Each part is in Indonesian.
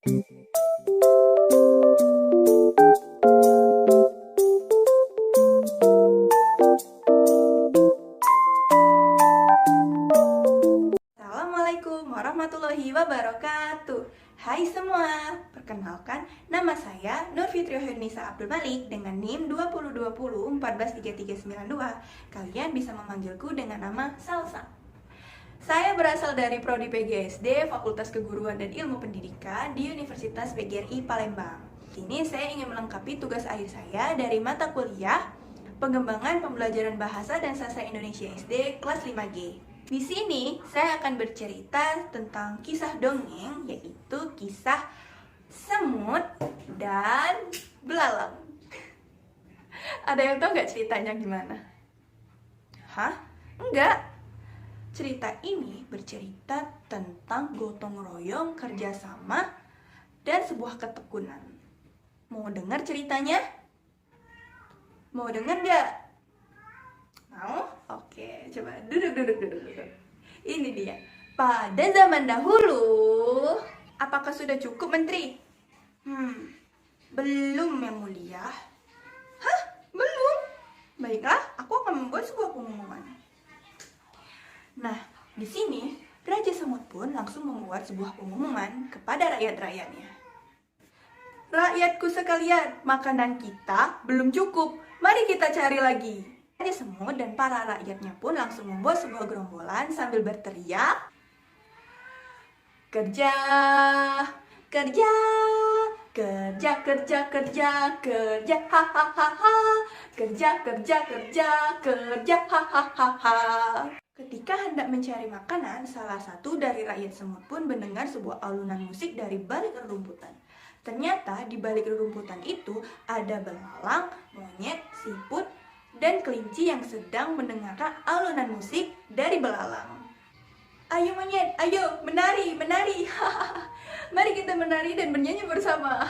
Assalamualaikum warahmatullahi wabarakatuh. Hai semua, perkenalkan nama saya Nur Fitri Hurnisa Abdul Malik dengan NIM 2020143392. Kalian bisa memanggilku dengan nama Salsa. Saya berasal dari Prodi PGSD, Fakultas Keguruan dan Ilmu Pendidikan di Universitas PGRI Palembang. Ini saya ingin melengkapi tugas akhir saya dari mata kuliah Pengembangan Pembelajaran Bahasa dan Sastra Indonesia SD kelas 5G. Di sini saya akan bercerita tentang kisah dongeng, yaitu kisah semut dan belalang. Ada yang tahu nggak ceritanya gimana? Hah? Enggak. Cerita ini bercerita tentang gotong royong, kerjasama, dan sebuah ketekunan. Mau dengar ceritanya? Mau dengar nggak? Mau? Oke, coba duduk. Ini dia. Pada zaman dahulu, apakah sudah cukup, Menteri? Belum, Yang Mulia. Hah? Belum? Baiklah, aku akan membuat sebuah pengumuman. Nah, di sini Raja Semut pun langsung membuat sebuah pengumuman kepada rakyat-rakyatnya. Rakyatku sekalian, makanan kita belum cukup. Mari kita cari lagi. Raja Semut dan para rakyatnya pun langsung membuat sebuah gerombolan sambil berteriak, kerja, kerja, kerja, kerja, kerja, kerja, hahaha, kerja, kerja, kerja, kerja, hahaha. Ketika hendak mencari makanan, salah satu dari rakyat semut pun mendengar sebuah alunan musik dari balik rerumputan. Ternyata di balik rerumputan itu ada belalang, monyet, siput, dan kelinci yang sedang mendengarkan alunan musik dari belalang. Ayo monyet, ayo menari, menari. Mari kita menari dan bernyanyi bersama.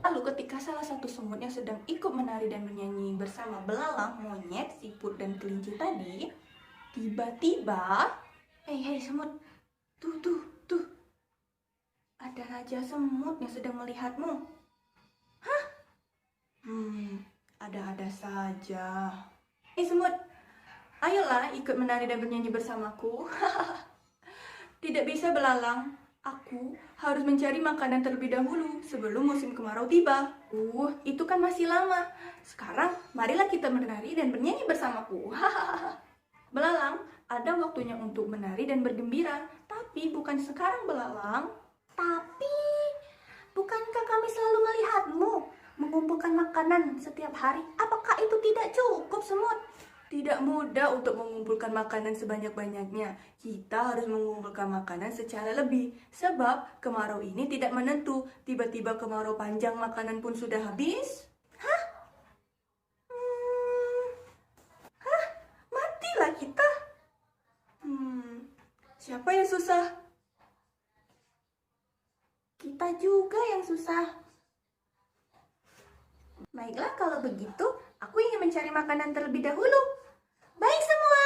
Lalu ketika salah satu semut yang sedang ikut menari dan bernyanyi bersama belalang, monyet, siput, dan kelinci tadi, tiba-tiba, hei semut, tuh. Ada raja semut yang sedang melihatmu. Hah? Ada-ada saja. Semut, ayolah ikut menari dan bernyanyi bersamaku. Tidak bisa belalang. Aku harus mencari makanan terlebih dahulu sebelum musim kemarau tiba. Itu kan masih lama. Sekarang marilah kita menari dan bernyanyi bersamaku. Belalang, ada waktunya untuk menari dan bergembira. Tapi bukan sekarang, belalang. Tapi, bukankah kami selalu melihatmu mengumpulkan makanan setiap hari? Apakah itu tidak cukup, semut? Tidak mudah untuk mengumpulkan makanan sebanyak-banyaknya. Kita harus mengumpulkan makanan secara lebih. Sebab kemarau ini tidak menentu. Tiba-tiba kemarau panjang, makanan pun sudah habis. Hah? Matilah kita. Siapa yang susah? Kita juga yang susah. Baiklah, kalau begitu, aku ingin mencari makanan terlebih dahulu. Baik semua.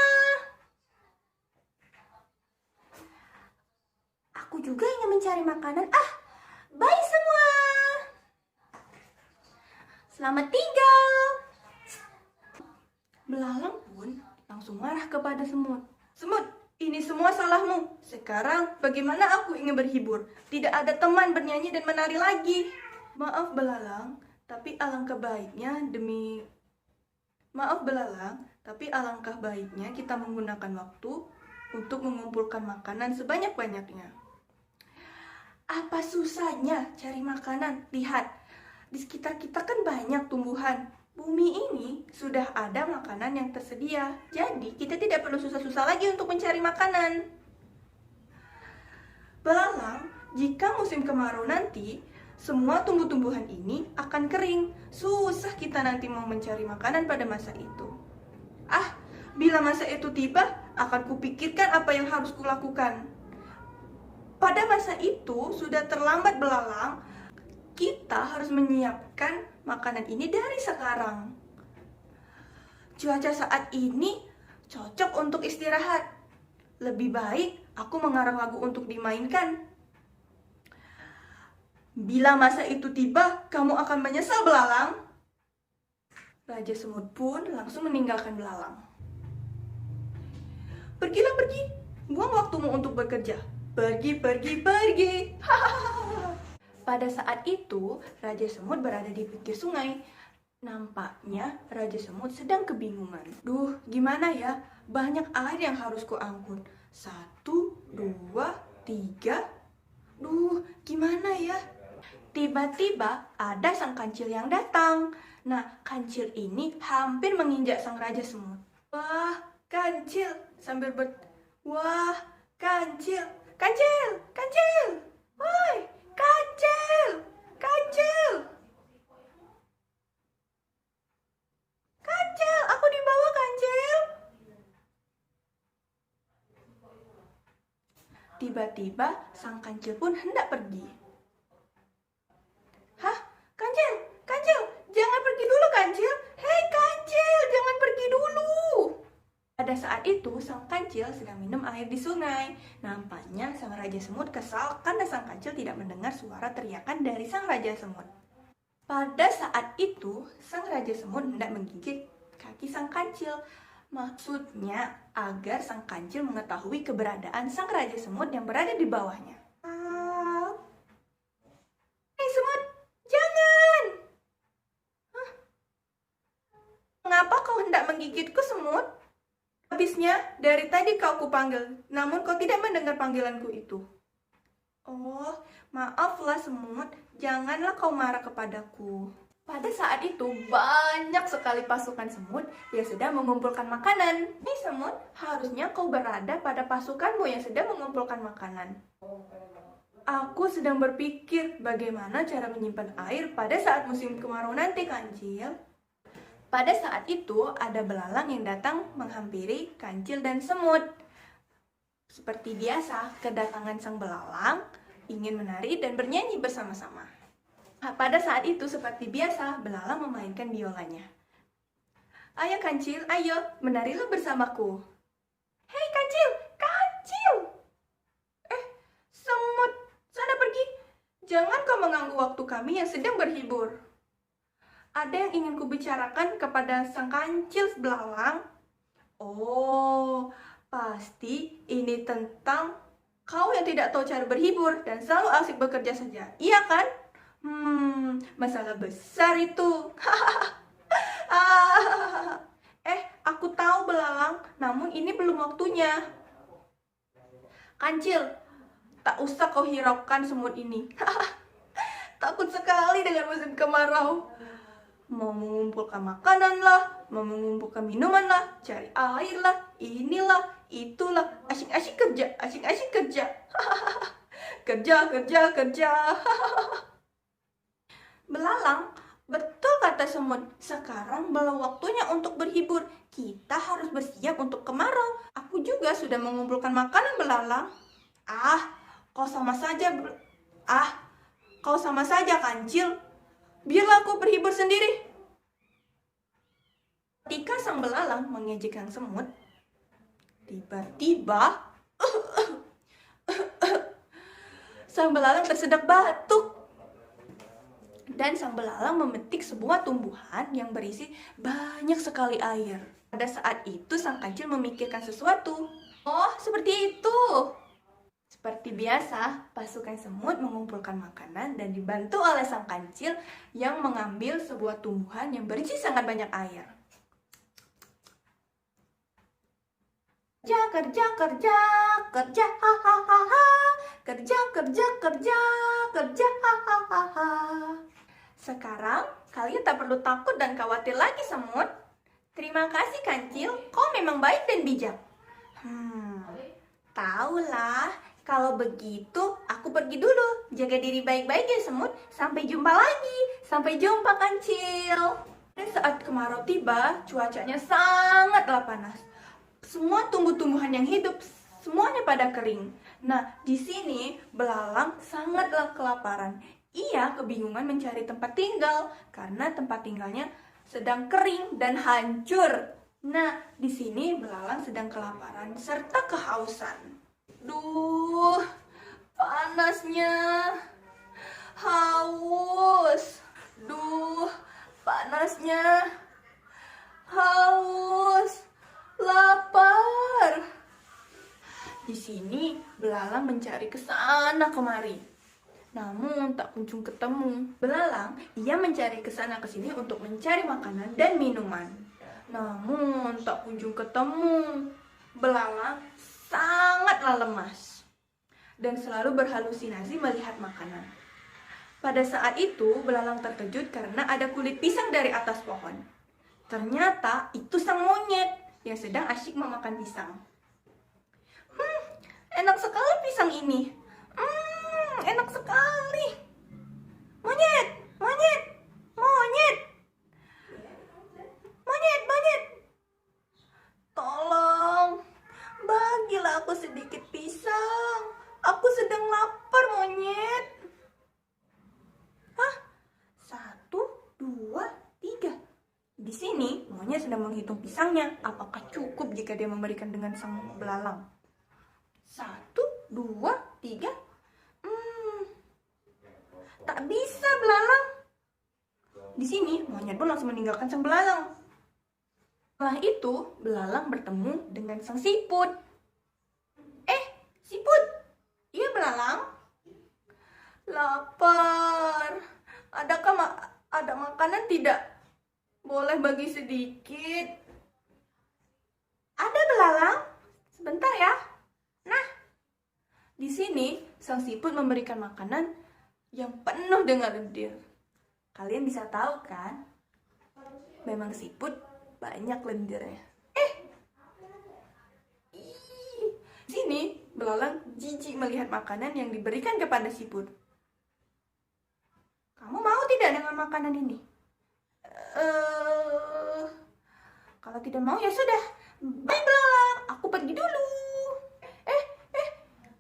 Aku juga ingin mencari makanan. Baik semua. Selamat tinggal. Belalang pun langsung marah kepada semut. Semut, ini semua salahmu. Sekarang bagaimana aku ingin berhibur? Tidak ada teman bernyanyi dan menari lagi. Maaf belalang, tapi alangkah baiknya kita menggunakan waktu untuk mengumpulkan makanan sebanyak-banyaknya. Apa susahnya cari makanan? Lihat, di sekitar kita kan banyak tumbuhan. Bumi ini sudah ada makanan yang tersedia. Jadi kita tidak perlu susah-susah lagi untuk mencari makanan. Belalang, jika musim kemarau nanti, semua tumbuh-tumbuhan ini akan kering. Susah kita nanti mau mencari makanan pada masa itu. Bila masa itu tiba, akan kupikirkan apa yang harus kulakukan. Pada masa itu sudah terlambat belalang. Kita harus menyiapkan makanan ini dari sekarang. Cuaca saat ini cocok untuk istirahat. Lebih baik aku mengarang lagu untuk dimainkan. Bila masa itu tiba, kamu akan menyesal belalang. Raja Semut pun langsung meninggalkan belalang. Pergilah pergi, buang waktumu untuk bekerja. Pergi, pergi, pergi. Pada saat itu, Raja Semut berada di pinggir sungai. Nampaknya Raja Semut sedang kebingungan. Duh, gimana ya? Banyak air yang harus kuangkut. 1, 2, 3. Duh, gimana ya? Tiba-tiba ada sang kancil yang datang. Nah, kancil ini hampir menginjak sang Raja Semut. Wah, kancil! Wah, kancil! Kancil! Kancil! Woi, kancil! Kancil! Kancil! Aku di bawah, kancil! Tiba-tiba, sang kancil pun hendak pergi. Hah? Kancil! Kancil! Jangan pergi dulu, kancil! Hei, kancil! Jangan pergi dulu! Pada saat itu, sang kancil sedang minum air di sungai. Nampaknya sang Raja Semut kesal karena sang kancil tidak mendengar suara teriakan dari sang Raja Semut. Pada saat itu, sang Raja Semut hendak menggigit kaki sang kancil. Maksudnya agar sang kancil mengetahui keberadaan sang Raja Semut yang berada di bawahnya. Hei Semut, jangan! Hah? Mengapa kau hendak menggigitku, Semut? Habisnya, dari tadi kau kupanggil, namun kau tidak mendengar panggilanku itu. Oh, maaflah Semut, janganlah kau marah kepadaku. Pada saat itu, banyak sekali pasukan semut yang sedang mengumpulkan makanan. Nih Semut, harusnya kau berada pada pasukanmu yang sedang mengumpulkan makanan. Aku sedang berpikir bagaimana cara menyimpan air pada saat musim kemarau nanti, kancil. Pada saat itu, ada belalang yang datang menghampiri kancil dan semut. Seperti biasa, kedatangan sang belalang ingin menari dan bernyanyi bersama-sama. Pada saat itu, seperti biasa, belalang memainkan biolanya. Ayo kancil, ayo, menarilah bersamaku. Hei kancil, kancil! Semut, sana pergi. Jangan kau mengganggu waktu kami yang sedang berhibur. Ada yang ingin kubicarakan kepada sang kancil belalang. Oh, pasti ini tentang kau yang tidak tahu cara berhibur dan selalu asik bekerja saja. Iya kan? Masalah besar itu. Aku tahu belalang, namun ini belum waktunya. Kancil, tak usah kau hiraukan semut ini. Takut sekali dengan musim kemarau. Mau mengumpulkan makanan lah, mau mengumpulkan minuman lah, cari air lah, inilah, itulah, asyik-asyik kerja, asyik-asyik kerja. Kerja, kerja, kerja. Belalang, betul kata semut, sekarang belum waktunya untuk berhibur. Kita harus bersiap untuk kemarau. Aku juga sudah mengumpulkan makanan belalang. Kau sama saja kancil. Biarlah aku berhibur sendiri. Ketika sang belalang mengejek sang semut, tiba-tiba sang belalang tersedak batuk. Dan sang belalang memetik sebuah tumbuhan yang berisi banyak sekali air. Pada saat itu sang kancil memikirkan sesuatu. Oh, seperti itu. Seperti biasa, pasukan semut mengumpulkan makanan dan dibantu oleh sang kancil yang mengambil sebuah tumbuhan yang berisi sangat banyak air. Kerja, kerja, kerja, kerja, hahaha. Kerja, kerja, kerja, kerja, hahaha. Sekarang, kalian tak perlu takut dan khawatir lagi, semut. Terima kasih, kancil. Kau memang baik dan bijak. Tahulah. Kalau begitu, aku pergi dulu. Jaga diri baik-baik ya, semut. Sampai jumpa lagi. Sampai jumpa, kancil. Dan saat kemarau tiba, cuacanya sangatlah panas. Semua tumbuh-tumbuhan yang hidup, semuanya pada kering. Nah, di sini belalang sangatlah kelaparan. Ia kebingungan mencari tempat tinggal, karena tempat tinggalnya sedang kering dan hancur. Nah, di sini belalang sedang kelaparan serta kehausan. Duh, panasnya. mencari ke sana kemari. Namun tak kunjung ketemu. Belalang, ia mencari ke sana ke sini untuk mencari makanan dan minuman. Namun tak kunjung ketemu. Belalang sangatlah lemas dan selalu berhalusinasi melihat makanan. Pada saat itu, belalang terkejut karena ada kulit pisang dari atas pohon. Ternyata itu sang monyet yang sedang asyik memakan pisang. Enak sekali pisang ini. Enak sekali. Monyet, monyet, monyet. Monyet, monyet. Tolong, bagilah aku sedikit pisang. Aku sedang lapar, monyet. Hah? 1, 2, 3. Di sini, monyet sedang menghitung pisangnya. Apakah cukup jika dia memberikan dengan sang belalang? 1, 2, 3. Tak bisa, belalang. Di sini, monyet pun langsung meninggalkan sang belalang. Setelah itu, belalang bertemu dengan sang siput. Siput, iya belalang? Lapar. Adakah ada makanan tidak? Boleh bagi sedikit. Ada belalang? Sebentar ya. Nah, di sini sang siput memberikan makanan yang penuh dengan lendir. Kalian bisa tahu kan? Memang siput banyak lendirnya. Di sini belalang jijik melihat makanan yang diberikan kepada siput. Kamu mau tidak dengan makanan ini? Kalau tidak mau ya sudah. Bye belalang, aku pergi dulu.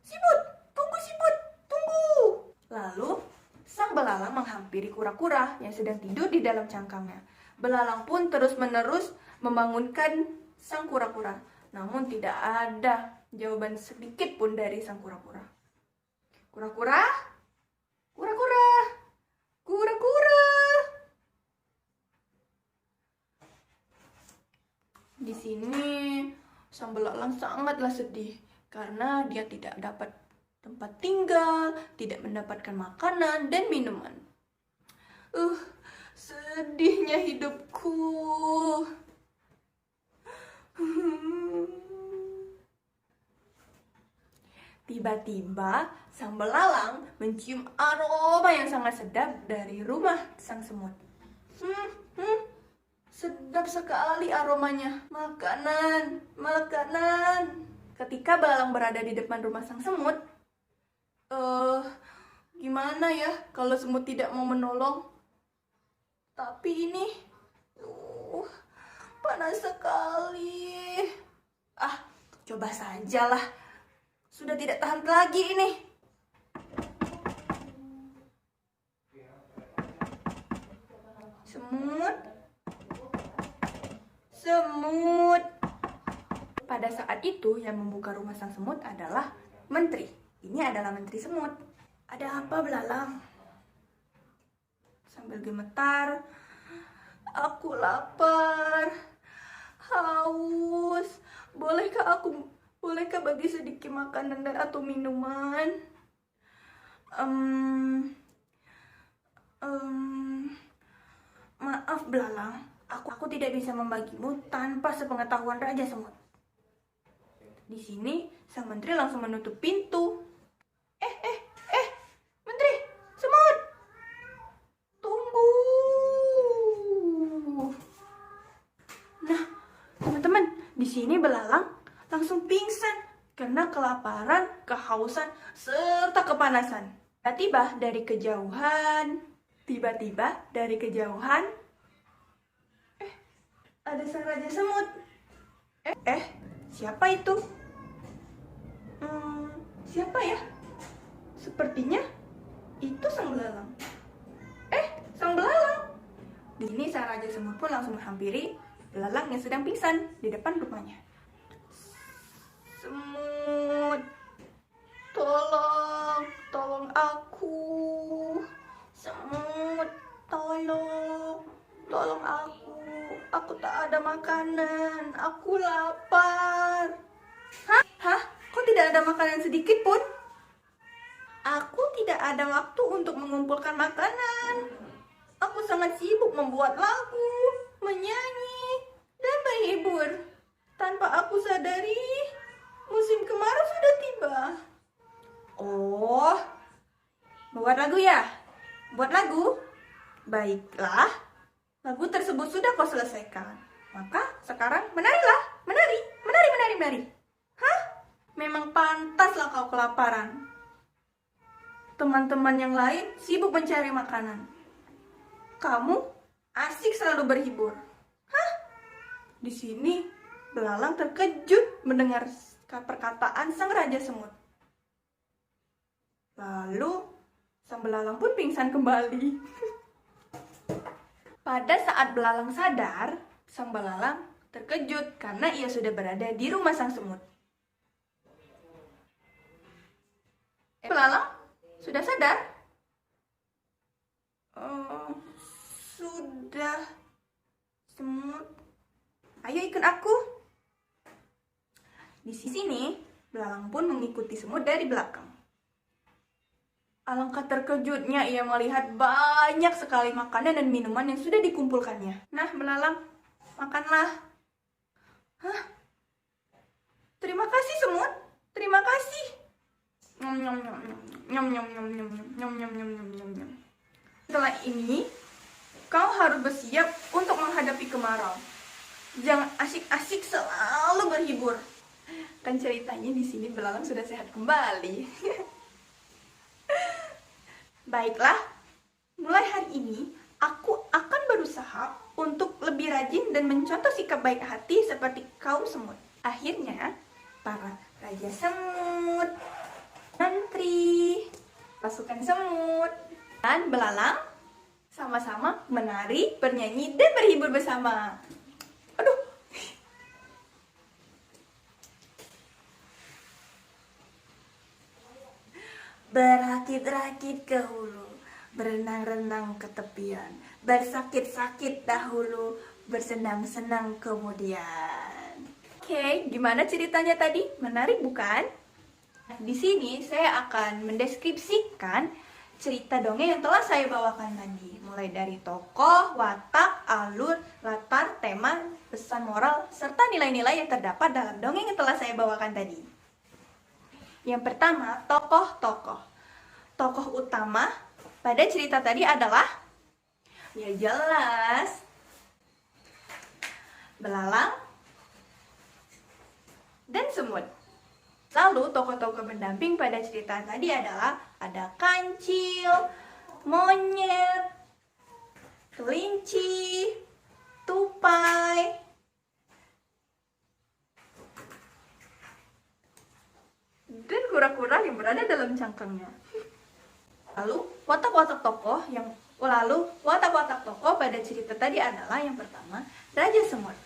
Siput, tunggu siput, tunggu. Lalu sang belalang menghampiri kura-kura yang sedang tidur di dalam cangkangnya. Belalang pun terus-menerus membangunkan sang kura-kura. Namun tidak ada jawaban sedikit pun dari sang kura-kura. Kura-kura, kura-kura, kura-kura. Di sini sang belalang sangatlah sedih karena dia tidak dapat tempat tinggal, tidak mendapatkan makanan dan minuman. Sedihnya hidupku. Tiba-tiba sang belalang mencium aroma yang sangat sedap dari rumah sang semut. Sedap sekali aromanya. Makanan, makanan. Ketika belalang berada di depan rumah sang semut, gimana ya kalau semut tidak mau menolong? Tapi ini panas sekali. Coba sajalah. Sudah tidak tahan lagi ini. Semut. Semut. Pada saat itu yang membuka rumah sang semut adalah menteri. Ini adalah menteri semut. Ada apa belalang? Sambil gemetar, aku lapar, haus. Bolehkah bagi sedikit makanan dan atau minuman? Maaf belalang, aku tidak bisa membagimu tanpa sepengetahuan Raja Semut. Di sini sang menteri langsung menutup pintu. Menteri Semut, tunggu. Nah, teman-teman, di sini belalang langsung pingsan karena kelaparan, kehausan, serta kepanasan. Tiba-tiba dari kejauhan, ada sang Raja Semut. Siapa itu? Siapa ya? Sepertinya itu sang belalang. Sang belalang. Di sini sang Raja Semut pun langsung menghampiri belalang yang sedang pingsan di depan rumahnya. Semut, tolong aku. Semut, tolong aku. Aku tak ada makanan. Aku lapar. Hah? Kok tidak ada makanan sedikit pun? Aku tidak ada waktu untuk mengumpulkan makanan. Aku sangat sibuk membuat lagu, menyanyi, dan berhibur. Tanpa aku sadari, musim kemarau sudah tiba. Oh, buat lagu ya? Buat lagu? Baiklah, lagu tersebut sudah kau selesaikan. Maka sekarang menarilah, menari. Hah? Memang pantaslah kau kelaparan. Teman-teman yang lain sibuk mencari makanan. Kamu asik selalu berhibur. Hah? Di sini belalang terkejut mendengar perkataan sang raja semut. Lalu sang belalang pun pingsan kembali. Pada saat belalang sadar, sang belalang terkejut karena ia sudah berada di rumah sang semut. Belalang, sudah sadar? Sudah. Semut, ayo ikut aku. Di sini, belalang pun mengikuti semut dari belakang. Alangkah terkejutnya ia melihat banyak sekali makanan dan minuman yang sudah dikumpulkannya. Nah, belalang, makanlah. Hah? Terima kasih semut. Terima kasih. Nyam nyam nyam nyam nyam nyam nyam nyam nyam nyam nyam nyam nyam. Setelah ini, kau harus bersiap untuk menghadapi kemarau. Jangan asik-asik selalu berhibur. Kan ceritanya di sini belalang sudah sehat kembali. Baiklah, mulai hari ini aku akan berusaha untuk lebih rajin dan mencontoh sikap baik hati seperti kau semut. Akhirnya, para raja semut, menteri, pasukan semut, dan belalang sama-sama menari, bernyanyi, dan berhibur bersama. Aduh. Berakit-rakit ke hulu, berenang-renang ke tepian, bersakit-sakit dahulu, bersenang-senang kemudian. Oke, gimana ceritanya tadi? Menarik bukan? Di sini saya akan mendeskripsikan cerita dongeng yang telah saya bawakan tadi. Mulai dari tokoh, watak, alur, latar, tema, pesan moral, serta nilai-nilai yang terdapat dalam dongeng yang telah saya bawakan tadi. Yang pertama, tokoh-tokoh. Tokoh utama pada cerita tadi adalah, ya jelas, belalang dan semut. Lalu tokoh-tokoh pendamping pada cerita tadi adalah ada kancil, monyet, kelinci, tupai, dan kura-kura yang berada dalam cangkangnya. Lalu watak-watak tokoh pada cerita tadi adalah yang pertama, Raja Semut.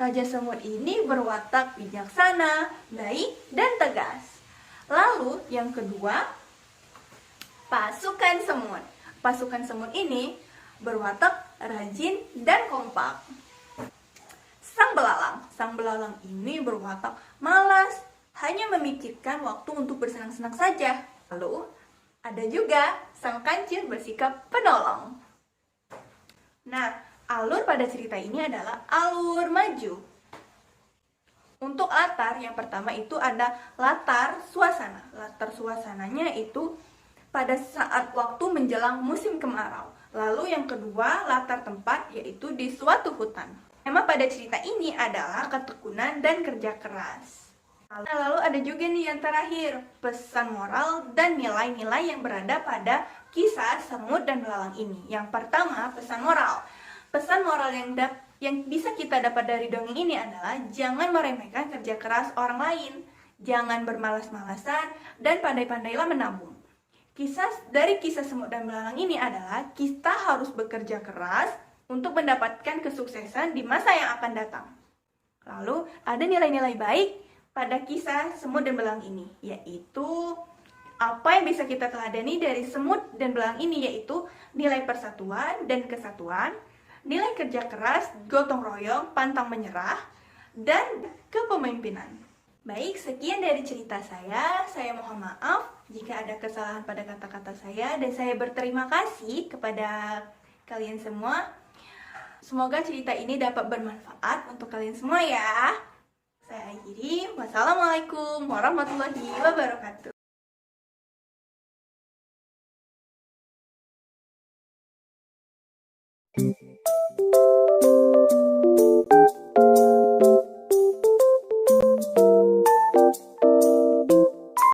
Raja Semut ini berwatak bijaksana, baik, dan tegas. Lalu yang kedua, pasukan semut. Pasukan semut ini berwatak rajin dan kompak. Sang belalang ini berwatak malas, hanya memikirkan waktu untuk bersenang-senang saja. Lalu ada juga sang kancil bersikap penolong. Nah, alur pada cerita ini adalah alur maju. Untuk latar, yang pertama itu ada latar suasana. Latar suasananya itu pada saat waktu menjelang musim kemarau. Lalu yang kedua, latar tempat, yaitu di suatu hutan. Tema pada cerita ini adalah ketekunan dan kerja keras. Lalu ada juga nih yang terakhir, pesan moral dan nilai-nilai yang berada pada kisah semut dan belalang ini. Yang pertama, pesan moral. Pesan moral yang bisa kita dapat dari dongeng ini adalah jangan meremehkan kerja keras orang lain, jangan bermalas-malasan, dan pandai-pandailah menabung. Dari kisah semut dan belalang ini adalah kita harus bekerja keras untuk mendapatkan kesuksesan di masa yang akan datang. Lalu ada nilai-nilai baik pada kisah semut dan belalang ini, yaitu apa yang bisa kita teladani dari semut dan belalang ini, yaitu nilai persatuan dan kesatuan, nilai kerja keras, gotong royong, pantang menyerah, dan kepemimpinan. Baik, sekian dari cerita saya mohon maaf jika ada kesalahan pada kata-kata saya, dan saya berterima kasih kepada kalian semua. Semoga cerita ini dapat bermanfaat untuk kalian semua ya. Saya akhiri. Wassalamualaikum warahmatullahi wabarakatuh.